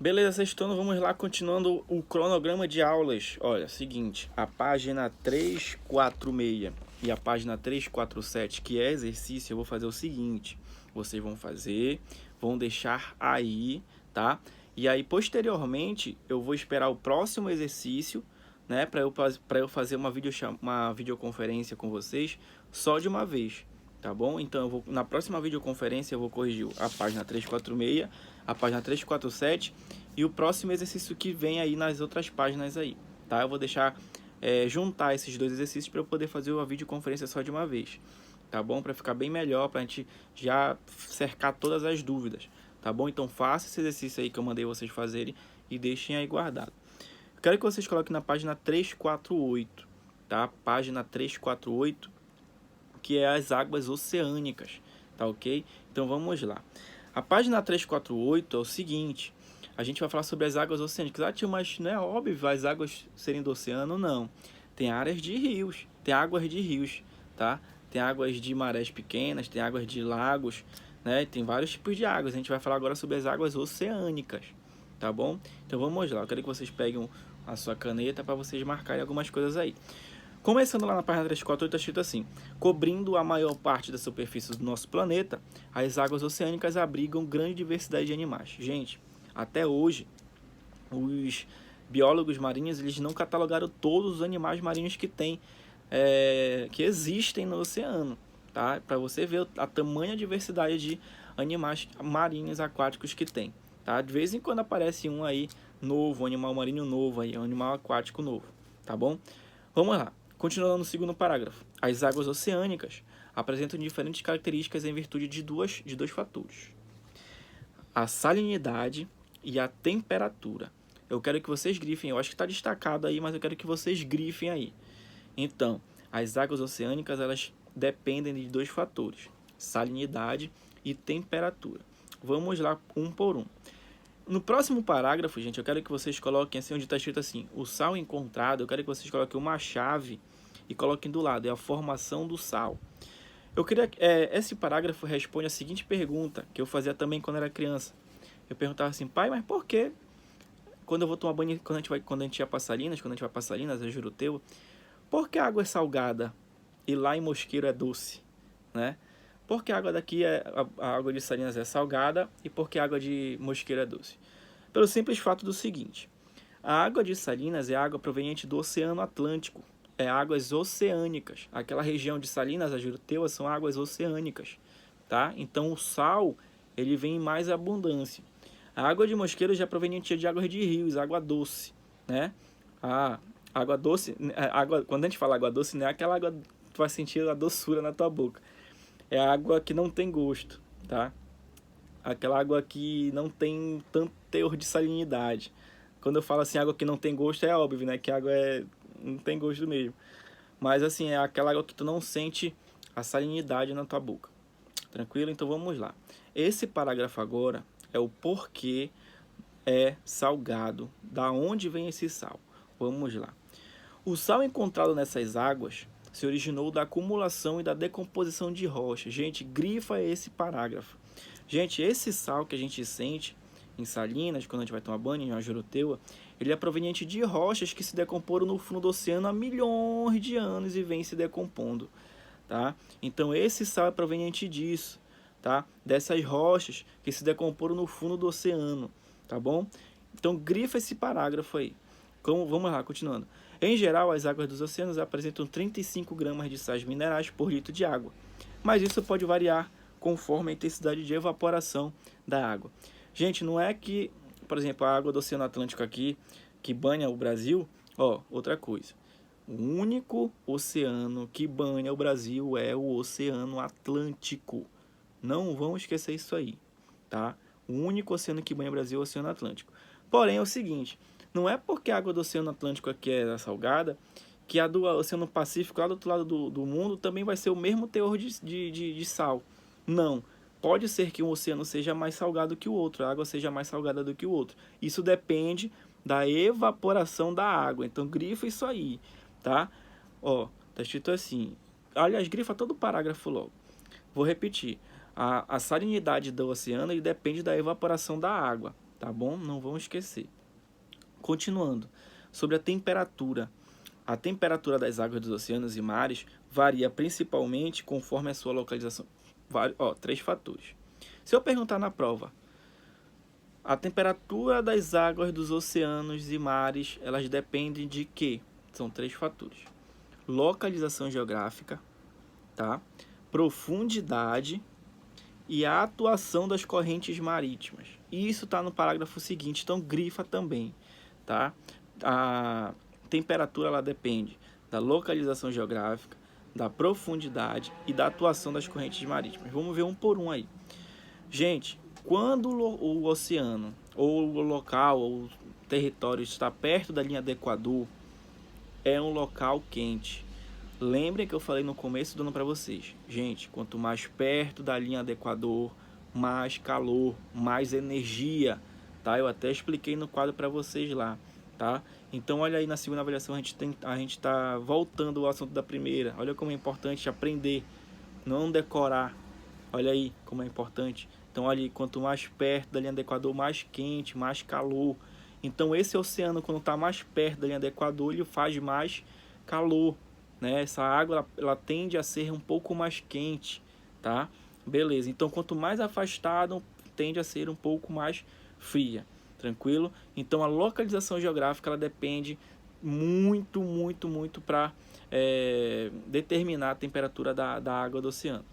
Beleza, sextando, vamos lá, continuando o cronograma de aulas. Olha, seguinte, a página 346 e a página 347, que é exercício, eu vou fazer o seguinte. Vocês vão fazer, vão deixar aí, tá? E aí, posteriormente, eu vou esperar o próximo exercício, né? Para eu fazer uma videoconferência com vocês só de uma vez, tá bom? Então, na próxima videoconferência eu vou corrigir a página 346, a página 347 e o próximo exercício que vem aí nas outras páginas aí, tá? Eu vou deixar juntar esses dois exercícios para eu poder fazer a videoconferência só de uma vez, tá bom? Para ficar bem melhor, para a gente já cercar todas as dúvidas, tá bom? Então faça esse exercício aí que eu mandei vocês fazerem e deixem aí guardado. Eu quero que vocês coloquem na página 348, tá? Página 348, que é as águas oceânicas, tá ok? Então vamos lá. A página 348 é o seguinte: a gente vai falar sobre as águas oceânicas. Ah, tio, mas não é óbvio as águas serem do oceano? Não. Tem áreas de rios, tem águas de rios, tá? Tem águas de marés pequenas, tem águas de lagos, né? Tem vários tipos de águas. A gente vai falar agora sobre as águas oceânicas, tá bom? Então vamos lá. Eu quero que vocês peguem a sua caneta para vocês marcarem algumas coisas aí. Começando lá na página 348, está escrito assim: cobrindo a maior parte da superfície do nosso planeta, as águas oceânicas abrigam grande diversidade de animais. Gente, até hoje, os biólogos marinhos eles não catalogaram todos os animais marinhos que tem, que existem no oceano, tá? Para você ver a tamanha diversidade de animais marinhos aquáticos que tem, tá? De vez em quando aparece um aí novo, um animal marinho novo aí, um animal aquático novo, tá bom? Vamos lá. Continuando no segundo parágrafo. As águas oceânicas apresentam diferentes características em virtude de dois fatores: a salinidade e a temperatura. Eu quero que vocês grifem, eu acho que está destacado aí, mas eu quero que vocês grifem aí. Então, as águas oceânicas elas dependem de dois fatores: salinidade e temperatura. Vamos lá um por um. No próximo parágrafo, gente, eu quero que vocês coloquem assim, onde está escrito assim: o sal encontrado, eu quero que vocês coloquem uma chave e coloquem do lado, é a formação do sal. Eu queria, esse parágrafo responde a seguinte pergunta, que eu fazia também quando era criança. Eu perguntava assim: pai, mas por que quando eu vou tomar banho, quando a gente ia para Salinas, quando a gente vai para Salinas, é Juruteu, por que a água é salgada e lá em Mosqueiro é doce, né? Por que a água daqui, a água de Salinas é salgada e por que a água de Mosqueiro é doce? Pelo simples fato do seguinte: a água de Salinas é água proveniente do Oceano Atlântico, é águas oceânicas. Aquela região de Salinas, a Juruteua, são águas oceânicas, tá? Então o sal, ele vem em mais abundância. A água de Mosqueiro já é proveniente de águas de rios, água doce, né? A água doce, quando a gente fala água doce, não é aquela água que tu vai sentir a doçura na tua boca. É a água que não tem gosto, tá? Aquela água que não tem tanto teor de salinidade. Quando eu falo assim, água que não tem gosto, é óbvio, né? Que a água não tem gosto mesmo. Mas assim, é aquela água que tu não sente a salinidade na tua boca. Tranquilo? Então vamos lá. Esse parágrafo agora é o porquê é salgado. Da onde vem esse sal? Vamos lá. O sal encontrado nessas águas se originou da acumulação e da decomposição de rochas. Gente, grifa esse parágrafo. Gente, esse sal que a gente sente em Salinas, quando a gente vai tomar banho em Juruteua, ele é proveniente de rochas que se decomporam no fundo do oceano há milhões de anos e vem se decompondo, tá? Então esse sal é proveniente disso, tá? Dessas rochas que se decomporam no fundo do oceano, tá bom? Então grifa esse parágrafo aí. Vamos lá, continuando. Em geral, as águas dos oceanos apresentam 35 gramas de sais minerais por litro de água, mas isso pode variar conforme a intensidade de evaporação da água. Gente, não é que, por exemplo, a água do Oceano Atlântico aqui, que banha o Brasil, outra coisa. O único oceano que banha o Brasil é o Oceano Atlântico. Não vão esquecer isso aí, tá? O único oceano que banha o Brasil é o Oceano Atlântico. Porém, é o seguinte: não é porque a água do Oceano Atlântico aqui é salgada que a do Oceano Pacífico, lá do outro lado do mundo, também vai ser o mesmo teor de sal. Não. Pode ser que um oceano seja mais salgado que o outro, a água seja mais salgada do que o outro. Isso depende da evaporação da água. Então, grifa isso aí, tá? Tá escrito assim. Aliás, grifa todo o parágrafo logo. Vou repetir. A salinidade do oceano ele depende da evaporação da água, tá bom? Não vão esquecer. Continuando, sobre a temperatura. A temperatura das águas dos oceanos e mares varia principalmente conforme a sua localização. Três fatores. Se eu perguntar na prova, a temperatura das águas dos oceanos e mares, elas dependem de quê? São três fatores. Localização geográfica, tá? Profundidade e a atuação das correntes marítimas. Isso está no parágrafo seguinte, então grifa também, tá? A temperatura ela depende da localização geográfica, da profundidade e da atuação das correntes marítimas. Vamos ver um por um aí. Gente, quando o oceano, ou o local, ou o território está perto da linha do Equador, é um local quente. Lembrem que eu falei no começo do ano para vocês. Gente, quanto mais perto da linha do Equador, mais calor, mais energia, tá? Eu até expliquei no quadro para vocês lá, tá? Então, olha aí, na segunda avaliação a gente tá voltando ao assunto da primeira. Olha como é importante aprender, não decorar. Olha aí como é importante. Então, olha aí, quanto mais perto da linha do Equador, mais quente, mais calor. Então, esse oceano, quando está mais perto da linha do Equador, ele faz mais calor, né? Essa água, ela tende a ser um pouco mais quente, tá? Beleza. Então, quanto mais afastado, tende a ser um pouco mais fria. Tranquilo? Então, a localização geográfica, ela depende muito para determinar a temperatura da água do oceano.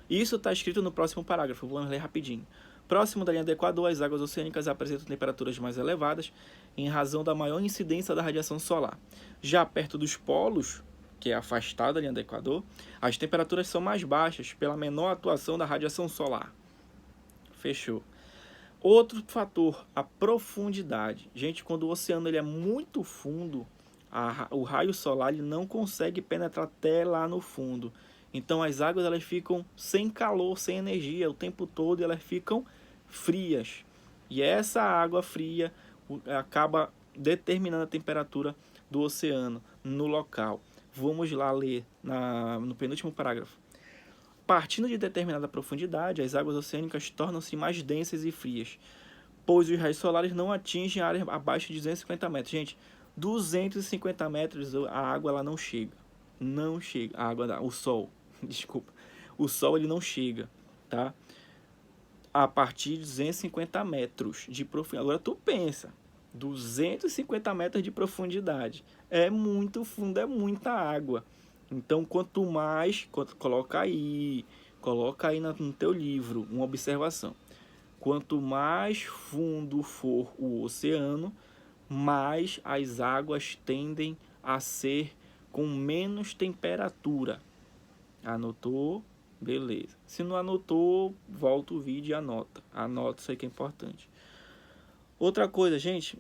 Isso está escrito no próximo parágrafo, vamos ler rapidinho. Próximo da linha do Equador, as águas oceânicas apresentam temperaturas mais elevadas em razão da maior incidência da radiação solar. Já perto dos polos, que é afastado da linha do Equador, as temperaturas são mais baixas pela menor atuação da radiação solar. Fechou. Outro fator, a profundidade. Gente, quando o oceano ele é muito fundo, o raio solar ele não consegue penetrar até lá no fundo. Então as águas elas ficam sem calor, sem energia o tempo todo e elas ficam frias. E essa água fria acaba determinando a temperatura do oceano no local. Vamos lá ler no penúltimo parágrafo. Partindo de determinada profundidade, as águas oceânicas tornam-se mais densas e frias, pois os raios solares não atingem a área abaixo de 250 metros. Gente, 250 metros a água ela não chega. Não chega. O sol. Desculpa. O sol ele não chega, tá? A partir de 250 metros de profundidade. Agora tu pensa, 250 metros de profundidade. É muito fundo, é muita água. Então, quanto mais... Coloca aí no teu livro uma observação. Quanto mais fundo for o oceano, mais as águas tendem a ser com menos temperatura. Anotou? Beleza. Se não anotou, volta o vídeo e anota. Anota, isso aí que é importante. Outra coisa, gente,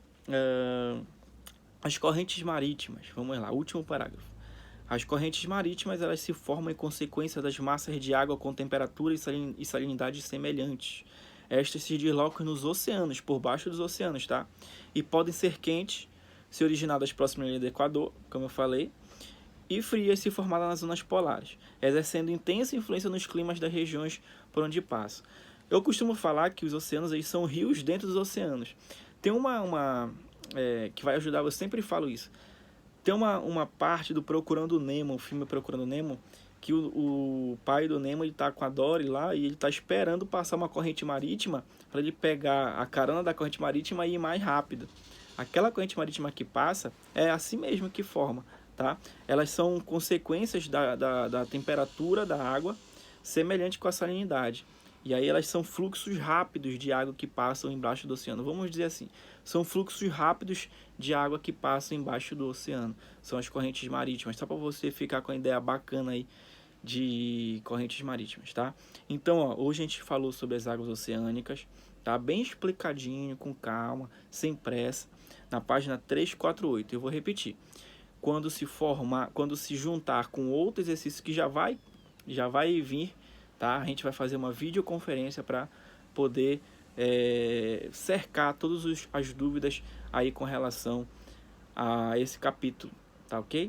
as correntes marítimas. Vamos lá, último parágrafo. As correntes marítimas elas se formam em consequência das massas de água com temperatura e salinidade semelhantes. Estas se deslocam nos oceanos, por baixo dos oceanos, tá? E podem ser quentes, se originadas próximas à linha do Equador, como eu falei, e frias se formadas nas zonas polares, exercendo intensa influência nos climas das regiões por onde passam. Eu costumo falar que os oceanos eles são rios dentro dos oceanos. Tem uma que vai ajudar, eu sempre falo isso. Tem uma parte do Procurando Nemo, o filme Procurando Nemo, que o pai do Nemo ele tá com a Dory lá e ele tá esperando passar uma corrente marítima para ele pegar a carona da corrente marítima e ir mais rápido. Aquela corrente marítima que passa é assim mesmo que forma. Tá? Elas são consequências da temperatura da água semelhante com a salinidade. E aí elas são fluxos rápidos de água que passam embaixo do oceano. Vamos dizer assim, são fluxos rápidos de água que passam embaixo do oceano. São as correntes marítimas, só para você ficar com a ideia bacana aí de correntes marítimas, tá? Então, ó, hoje a gente falou sobre as águas oceânicas, tá? Bem explicadinho, com calma, sem pressa, na página 348. Eu vou repetir. Quando se juntar com outro exercício que já vai vir, tá? A gente vai fazer uma videoconferência para poder cercar todas as dúvidas aí com relação a esse capítulo, tá ok?